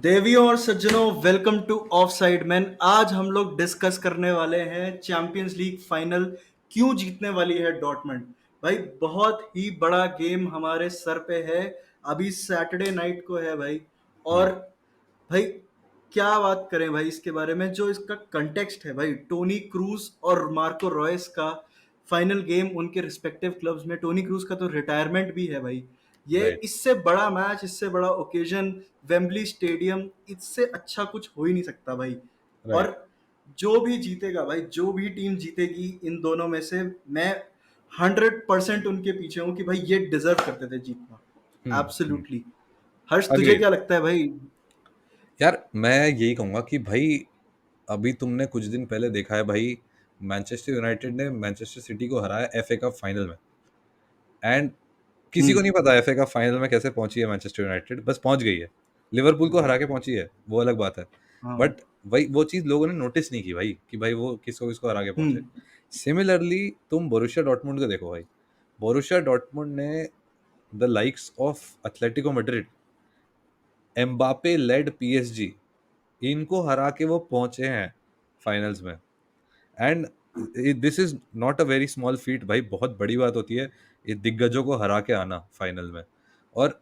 देवियों और सज्जनों, welcome to offside man. आज हम लोग डिस्कस करने वाले हैं चैंपियंस लीग फाइनल क्यों जीतने वाली है डॉर्टमंड। भाई बहुत ही बड़ा गेम हमारे सर पे है, अभी सैटरडे नाइट को है भाई। हम्म, और भाई क्या बात करें भाई इसके बारे में, जो इसका कंटेक्स्ट है भाई, टोनी क्रूज और मार्को रॉयस का फाइनल गेम उनके रिस्पेक्टिव क्लब्स में। टोनी क्रूज का तो रिटायरमेंट भी है भाई। ये राइट इससे बड़ा मैच, इससे बड़ा ओकेजन, वेम्बली स्टेडियम, इससे अच्छा कुछ हो ही नहीं सकता भाई। और राइट। जो भी जीतेगा भाई, जो भी टीम जीतेगी इन दोनों में से, मैं 100% उनके पीछे हूँ कि भाई ये डिजर्व करते थे जीतना। एब्सोल्युटली। हर्ष, तुझे अग्रीड। क्या लगता है भाई? यार मैं यही कहूंगा कि भाई अभी तुमने कुछ दिन पहले देखा है भाई, मैनचेस्टर यूनाइटेड ने मैनचेस्टर सिटी को हराया एफए कप फाइनल में। एंड किसी को हम्म। नहीं पता एफए कप फाइनल में कैसे पहुंची है मैनचेस्टर यूनाइटेड, बस पहुंच गई है। लिवरपूल को हरा के पहुंची है, वो अलग बात है। हाँ। बट वही वो चीज लोगों ने नोटिस नहीं की भाई कि भाई वो किसको किसको हरा के पहुंचे। हम्म। सिमिलरली तुम बोरुसिया डॉर्टमुंड को देखो भाई। बोरुसिया डॉर्टमुंड ने the likes of Atletico Madrid, Mbappe led PSG, इनको हरा के वो पहुंचे हैं फाइनल्स में। And this is not a very small feat भाई, बहुत बड़ी बात होती है ये दिग्गजों को हरा के आना फाइनल में। और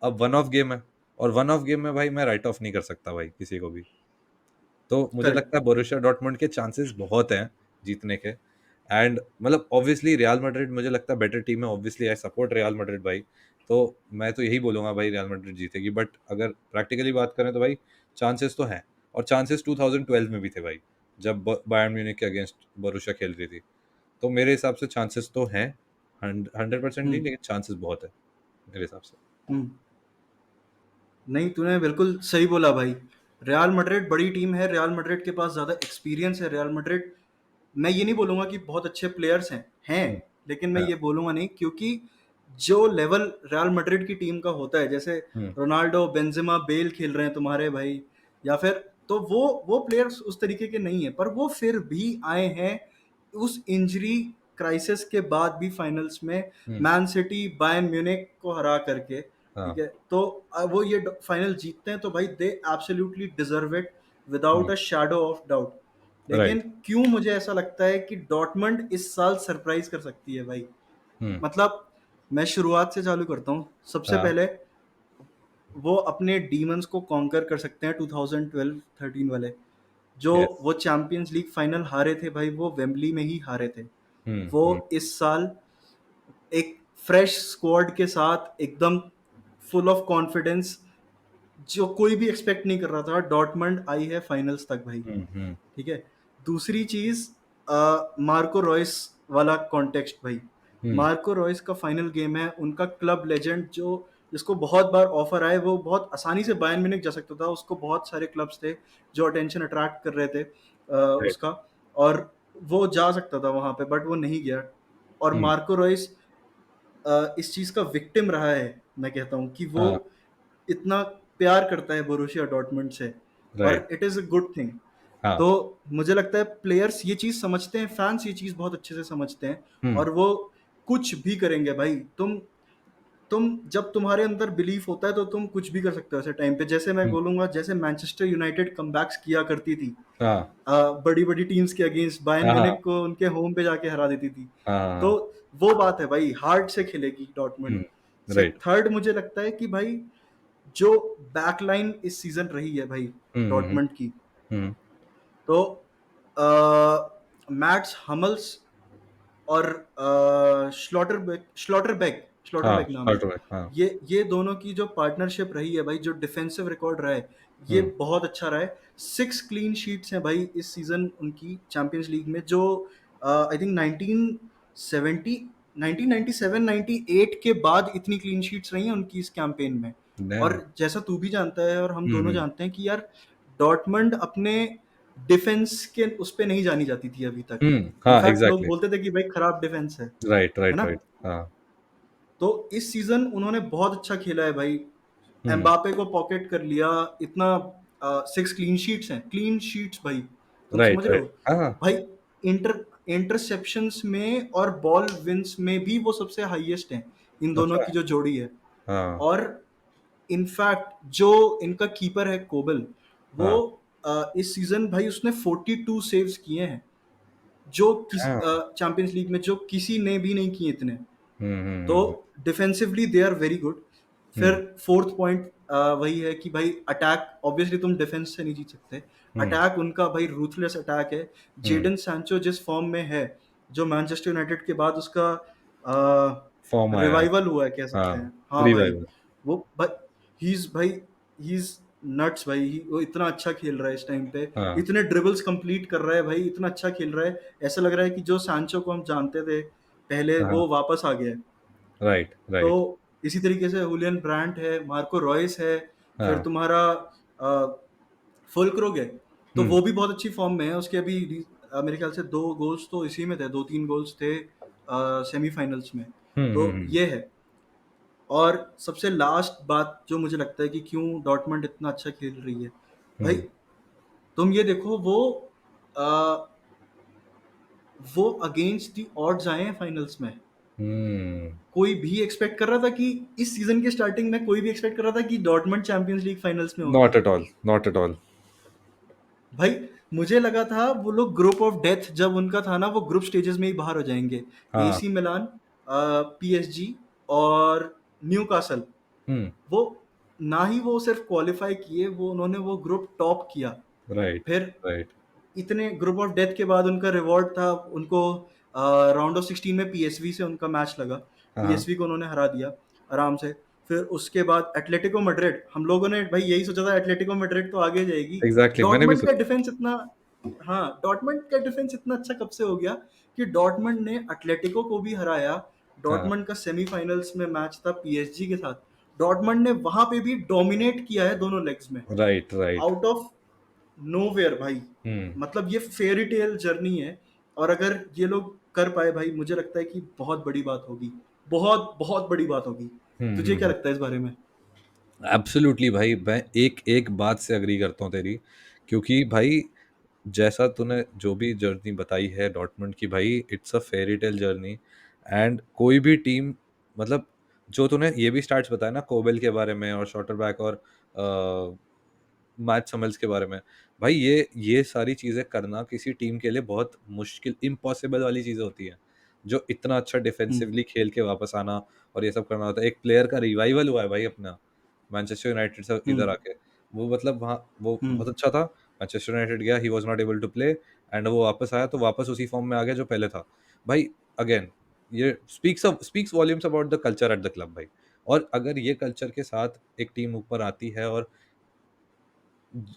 अब वन ऑफ गेम है, और वन ऑफ गेम में भाई मैं राइट ऑफ नहीं कर सकता भाई किसी को भी। तो मुझे करेक्ट। लगता है बोरुसिया डॉर्टमुंड के चांसेस बहुत हैं जीतने के। एंड मतलब ऑब्वियसली रियल मैड्रिड मुझे लगता है बेटर टीम है, obviously I support real Madrid भाई। तो मैं तो यही बोलूंगा भाई रियल मैड्रिड जीतेगी, बट अगर प्रैक्टिकली बात करें तो भाई चांसेस तो हैं। और चांसेस 2012 में भी थे भाई, जब बायर्न म्यूनिख के अगेंस्ट बोरुसिया खेल रही थी। तो मेरे हिसाब से चांसेस तो हैं, 100% नहीं हम्म। लेकिन चांसेस बहुत है मेरे हिसाब से। हम्म। नहीं, तूने बिल्कुल सही बोला भाई। रियल मैड्रिड बड़ी टीम है, रियल मैड्रिड के पास ज़्यादा एक्सपीरियंस है। रियल मैड्रिड, मैं ये नहीं बोलूँगा कि बहुत अच्छे प्लेयर्स हैं, हम्म, लेकिन मैं हाँ, ये बोलूँगा नहीं, क्योंकि जो लेवल रियल मैड्रिड की टीम का होता है, जैसे हम्म, रोनाल्डो, बेंजेमा, बेल खेल रहे हैं तुम्हारे भाई, या फिर, तो वो प्लेयर्स उस तरीके के नहीं है, पर वो फिर भी आए हैं उस इंजरी क्राइसिस के बाद भी फाइनल्स में, हम्म, मैन सिटी, बायर्न म्यूनिख को हरा करके। ठीक हाँ, है, तो वो ये फाइनल जीतते हैं, तो भाई they absolutely deserve it, without hmm, a shadow of doubt. लेकिन राइट, क्यों मुझे ऐसा लगता है कि डॉर्टमंड इस साल सरप्राइज कर सकती है भाई? हम्म, मतलब, मैं शुरुआत से चालू करता हूँ। सबसे हाँ, पहले वो अपने डीमंस को कॉन्कर कर सकते हैं, 2012-13 वाले, जो यस, वो चैंपियंस लीग फाइनल हारे थे भाई, वो वेम्बली में ही हारे थे। हम्म, वो हम्म, इस साल एक फ्रेश स्क्वाड के साथ, एकदम फुल ऑफ कॉन्फिडेंस, जो कोई भी एक्सपेक्ट नहीं कर रहा था, डॉर्टमंड आई है फाइनल्स तक भाई। हम्म, हम्म, ठीक है। दूसरी चीज, मार्को रॉयस वाला कॉन्टेक्स्ट भाई। हम्म, मार्को रॉयस का फाइनल गेम है, उनका क्लब लेजेंड, जो जिसको बहुत बार ऑफर आए, वो बहुत आसानी से बायर्न म्यूनिख जा सकता था, उसको बहुत सारे क्लब्स थे जो अटेंशन अट्रैक्ट कर रहे थे राइट, उसका, और वो जा सकता था वहां पे, बट वो नहीं गया। और हम्म, मार्को रॉयस इस चीज का विक्टिम रहा है। मैं कहता हूँ कि वो हाँ, इतना प्यार करता है बोरुसिया डॉर्टमुंड से, राइट, और it is a good thing. हाँ, तो मुझे लगता है प्लेयर्स ये चीज समझते हैं, फैंस ये चीज बहुत अच्छे से समझते हैं, हम्म, और वो कुछ भी करेंगे भाई। तुम जब तुम्हारे अंदर बिलीफ होता है, तो तुम कुछ भी कर सकते हो ऐसे टाइम पे। जैसे मैं हम्म, बोलूंगा, जैसे मैनचेस्टर यूनाइटेड कमबैक्स किया करती थी हाँ, बड़ी बड़ी टीम्स के अगेंस्ट, बायर्न हाँ, हाँ, म्यूनिख को उनके होम पे जाके हरा देती थी। हाँ, तो हाँ, वो बात है भाई, हार्ड से खेलेगी डॉर्टमुंड से। राइट, थर्ड, मुझे लगता है कि भाई जो बैकलाइन इस सीजन रही है भाई हम्म, हम्म, डॉर्टमंड की, हम्म, तो मैट्स हमल्स और श्लॉटरबेक नाम है। हार्टवेक, हाँ, ये दोनों की जो पार्टनरशिप रही है भाई, जो डिफेंसिव रिकॉर्ड रहा है, ये हम्म, बहुत अच्छा रहा है। 6 क्लीन शीट्स हैं भाई इस सीजन उनकी चैंपियंस लीग में, जो आई थिंक 1970, 1997, 98 के बाद इतनी क्लीन शीट्स रही हैं उनकी इस कैंपेन में। और डैम, जैसा तू भी जानता है और हम दोनों हम्म, जानते हैं कि यार, डॉर्टमंड अपने डिफेंस के उस पे नहीं जानी जाती थी अभी तक। हाँ, इनफैक्ट लोग एग्जैक्टली, बोलते थे कि भाई खराब डिफेंस राइट, है राइट, ना? राइट, हाँ, तो इस सीजन उन्होंने बहुत अच्छा खेला है भाई। हम्म, एम्बापे को पॉकेट कर लिया, इतना 6 क्लीन शीट्स हैं, क्लीन शीट्स भाई, तुम समझ राइट, रहे राइट, हो? हाँ, भाई इंटरसेप्शंस में और बॉल विंस में भी वो सबसे हाईएस्ट हैं, इन दोनों अच्छा, की जो जोड़ी है। हाँ, और इनफैक्ट जो इनका कीपर है कोबल, वो हाँ। इस सीजन भाई उसने 42 सेव्स किए हैं, जो किस हाँ। चैंपियंस लीग में जो किसी ने भी नहीं किए इतने। हम्म। तो hmm. Defensively they are very good. फिर हम्म। फोर्थ पॉइंट वही है कि भाई अटैक ऑब्वियसली तुम डिफेंस से नहीं जीत सकते। हम्म। अटैक उनका भाई रूथलेस अटैक है। हम्म। जेडन सैंचो जिस फॉर्म में है, जो मैनचेस्टर यूनाइटेड के बाद उसका फॉर्म आया है। रिवाइवल हुआ है कह सकते हाँ। हैं, हाँ भाई। रिवाइवल। वो भाई ही इज नट्स भाई। वो इतना अच्छा खेल रहा है इस टाइम पे, हाँ। इतने ड्रिबल्स कंप्लीट कर रहा है भाई, इतना अच्छा खेल रहा है। ऐसा लग रहा है कि जो सांचो को हम जानते थे पहले हाँ। वो वापस आ गया है। राइट तो राइट। इसी तरीके से हुलियन ब्रांट है, मार्को रॉयस है, फिर हाँ। तुम्हारा फुलक्रोग है। तो हम्म। वो भी बहुत अच्छी फॉर्म में है। उसके अभी मेरे ख्याल से 2 गोल्स तो इसी में थे, 2-3 गोल्स थे सेमीफाइनल्स में। तो हम्म। ये है। और सबसे लास्ट बात जो मुझे लगता है कि क्यों डॉर्टमंड इतना अच्छा खेल रही है, भाई हम्म। तुम ये देखो, वो अगेंस्ट दी ऑड्स आए हैं फाइनल्स में। हम्म। कोई भी एक्सपेक्ट कर रहा था कि इस सीजन के स्टार्टिंग में कोई भी एक्सपेक्ट कर रहा था कि डॉर्टमंड चैंपियंस लीग फाइनल्स में होगी? Not at all, not at all. भाई मुझे लगा था वो लोग ग्रुप ऑफ डेथ जब उनका था ना, वो ग्रुप स्टेजेस में ही बाहर हो जाएंगे। हाँ। एसी मिलान, पीएसजी और न्यूकासल। हम्म। वो ना ही वो सिर्फ क्वालिफाई किए, वो उन्होंने वो ग्रुप टॉप किया। राइट फिर राइट। इतने ग्रुप ऑफ डेथ के बाद उनका रिवॉर्ड था उनको, राउंड ऑफ 16 में पीएसवी से उनका मैच लगा। हाँ। पीएसवी को उन्होंने हरा दिया आराम से। फिर उसके बाद एटलेटिको मैड्रिड, हम लोगों ने भाई यही सोचा था एटलेटिको मैड्रिड तो आगे जाएगी। एग्जैक्टली, मैंने भी डॉर्टमंड का सोचा। डिफेंस इतना, हाँ डॉर्टमंड का डिफेंस इतना अच्छा कब से हो गया कि डॉर्टमंड ने एटलेटिको को भी हराया। हाँ। डॉर्टमंड का सेमीफाइनल्स में मैच था पीएसजी के साथ, डॉर्टमंड ने वहां पे भी डोमिनेट किया है दोनों लेग्स में, right right. Out of nowhere भाई। हम्म। मतलब ये फेयरी टेल जर्नी है। और अगर ये लोग कर पाए भाई, मुझे लगता है कि बहुत बड़ी बात होगी, बहुत बहुत बड़ी बात होगी। तुझे क्या हम्म। लगता है इस बारे में? एब्सोल्युटली भाई, मैं एक एक बात से अग्री करता हूँ तेरी। क्योंकि भाई जैसा तूने जो भी जर्नी बताई है डॉर्टमुंड की, भाई it's a fairy tell journey. And कोई भी टीम, मतलब जो तूने ये भी स्टार्ट्स बताया ना कोबेल के बारे में और शॉटरबैक और मैच समल्स के बारे में, भाई ये सारी चीजें करना किसी टीम के लिए बहुत मुश्किल, इम्पॉसिबल वाली चीजें होती हैं। जो इतना अच्छा हम्म। डिफेंसिवली खेल के वापस आना और ये सब करना होता है। एक प्लेयर का रिवाइवल हुआ है भाई अपना, मैनचेस्टर यूनाइटेड से इधर हम्म। आके। वो मतलब वहाँ वो हम्म। बहुत अच्छा था। मैनचेस्टर यूनाइटेड गया, he was not able to play, and वो वापस आया तो वापस उसी फॉर्म में आ गया जो पहले था। भाई अगेन, ये speaks volumes about the culture at the club भाई। और अगर ये कल्चर के साथ एक टीम ऊपर आती है और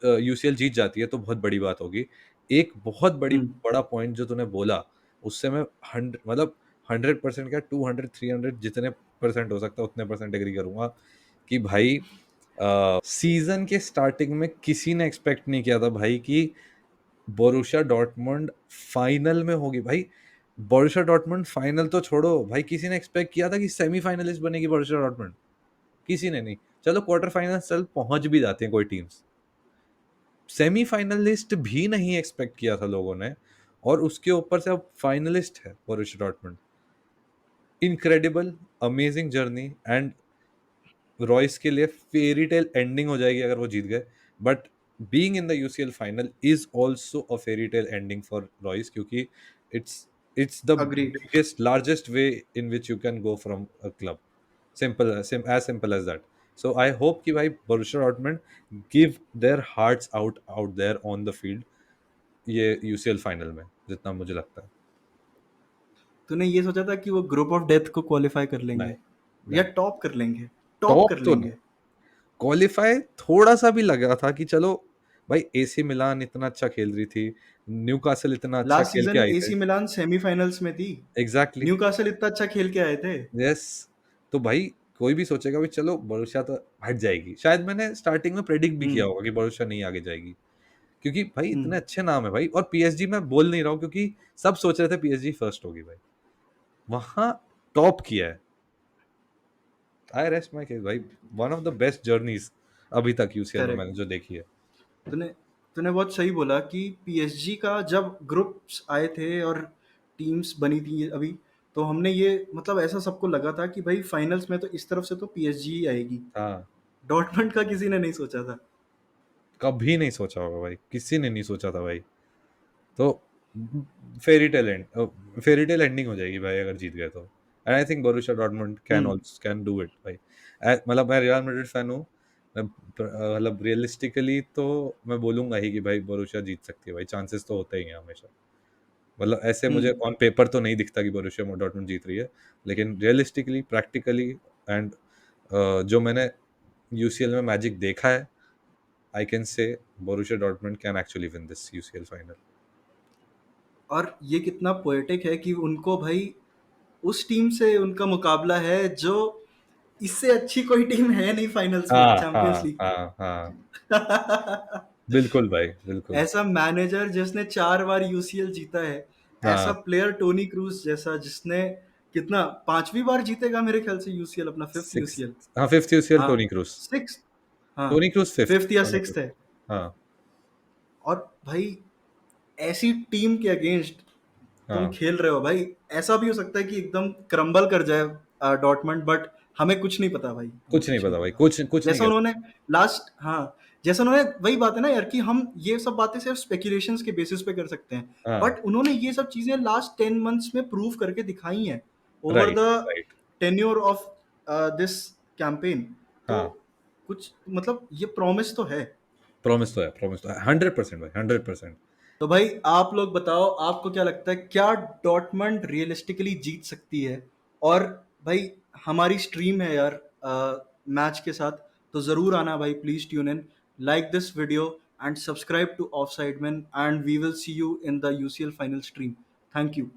यूसीएल जीत जाती है तो बहुत बड़ी बात होगी। एक बहुत हम्म। बड़ा पॉइंट जो तूने बोला, उससे मैं 100% क्या 200 300 जितने परसेंट हो सकता है उतने परसेंट एग्री करूंगा कि भाई सीजन के स्टार्टिंग में किसी ने एक्सपेक्ट नहीं किया था भाई कि बोरुसिया डॉर्टमुंड फाइनल में होगी भाई। बोरुसिया डॉर्टमुंड फाइनल तो छोड़ो भाई, किसी ने एक्सपेक्ट किया था कि सेमीफाइनलिस्ट बनेगी बोरुसिया डॉर्टमुंड? किसी ने नहीं। चलो क्वार्टर फाइनल चल पहुंच भी जाते हैं कोई टीम्स, सेमीफाइनलिस्ट भी नहीं एक्सपेक्ट किया था लोगों ने। और उसके ऊपर से अब फाइनलिस्ट है Borussia Dortmund. Incredible, amazing journey. And Royce के लिए फेरी टेल एंडिंग हो जाएगी अगर वो जीत गए। But being in the UCL final is also a fairy tale ending for Reus, क्योंकि it's it's the agreed. Biggest largest way in which you can go from a club. Simple as that. So I hope कि भाई Borussia Dortmund give their hearts out there on the field ये UCL final में, जितना मुझे लगता है। तूने ये सोचा था कि वो ग्रुप ऑफ डेथ को क्वालिफाई कर नहीं लेंगे या नहीं, टॉप कर लेंगे? टॉप टॉप कर तो नहीं। लेंगे। क्वालिफाई थोड़ा सा भी लग रहा था कि चलो भाई, एसी मिलान इतना अच्छा खेल रही थी, न्यूकासल इतना अच्छा लास्ट खेल के सीजन आई थे। एसी मिलान सेमीफाइनल्स में थी, एग्जैक्टली। न्यूकासल इतना अच्छा खेल के आए थे। यस। तो भाई कोई भी सोचेगा भी चलो बोरुसिया तो हट जाएगी, शायद मैंने स्टार्टिंग में प्रेडिक्ट भी किया हम्म। होगा कि बोरुसिया नहीं आगे जाएगी। क्योंकि भाई इतने हम्म। अच्छे नाम है भाई। और पीएसजी मैं बोल नहीं रहा हूँ क्योंकि सब सोच रहे थे पीएसजी फर्स्ट होगी भाई, वहां टॉप किया है। आई रेस्ट माय केस भाई। One of the best journeys अभी तक यूसीएल में मैंने करेक्ट। जो देखी है। तूने तूने बहुत सही बोला कि पीएसजी का जब ग्रुप्स आए थे और टीम्स बनी थी अभी, तो हमने ये मतलब ऐसा सबको लगा था कि भाई फाइनल्स में तो इस तरफ से तो पीएसजी ही आएगी। हाँ। डॉर्टमंड का किसी ने नहीं सोचा था। कभी नहीं सोचा होगा भाई, किसी ने नहीं सोचा था भाई। तो फेरी टेल एंडिंग हो जाएगी भाई अगर जीत गए तो। And I think Borussia Dortmund hmm. Can do it भाई। मतलब मैं रियल मैड्रिड फैन हूँ। मतलब रियलिस्टिकली तो मैं बोलूंगा ही कि भाई बोरुसिया जीत सकती है भाई, चांसेस तो होते ही हैं हमेशा। मतलब ऐसे मुझे हम्म। ऑन पेपर तो नहीं दिखता कि बोरुसिया डॉर्टमुंड जीत रही है, लेकिन रियलिस्टिकली, प्रैक्टिकली एंड जो मैंने यूसीएल में मैजिक देखा है, I can say Borussia Dortmund can actually win this UCL final. और ये कितना पोएटिक है कि उनको भाई उस टीम से उनका मुकाबला है जो इससे अच्छी कोई टीम है नहीं फाइनल्स में, हाँ चैंपियंस हाँ लीग हाँ हाँ, की। बिल्कुल भाई बिल्कुल। ऐसा मैनेजर जिसने 4 बार यूसीएल जीता है, ऐसा हाँ प्लेयर टोनी क्रूज जैसा जिसने कितना 5वीं बार जीतेगा मेरे ख्याल से यूसीएल, अपना फिफ्थ सिक्स, यूसीएल। हाँ फिफ्थ यूसीएल हाँ, टोनी क्रूस। सिक्स। हाँ, टोनी क्रूस फिफ्थ, फिफ्थ या टोनी क्रूस। सिक्स्थ है। हाँ और भाई ऐसी टीम के अगेंस्ट तुम हाँ, खेल रहे हो भाई, ऐसा भी हो सकता है कि एकदम क्रम्बल कर जाए डॉर्टमंड, बट हमें कुछ नहीं पता भाई, हमें कुछ नहीं कुछ नहीं पता भाई, पता। कुछ कुछ नहीं जैसा कह उन्होंने सकते। लास्ट, हाँ, जैसा उन्होंने, वही बात है ना यार कि हम ये सब बातें सिर्फ स्पेकुलेशंस के बेसिस पे कर सकते हैं, हाँ, बट उन्होंने ये सब चीजें लास्ट 10 मंथ्स में प्रूव करके दिखाई हैं over right the right. Tenure of this campaign. तो हाँ, कुछ मतलब ये प्रॉमिस तो है। प्रॉमिस तो है 100% भाई, 100%। तो भाई आप लोग बताओ, आपको क्या लगता है, क्या डॉर्टमंड रियलिस्टिकली जीत सकती है? और भाई हमारी स्ट्रीम है यार मैच के साथ, तो ज़रूर आना भाई, please tune in, like this video and subscribe to offside man, and we will see you in the UCL final stream. Thank you.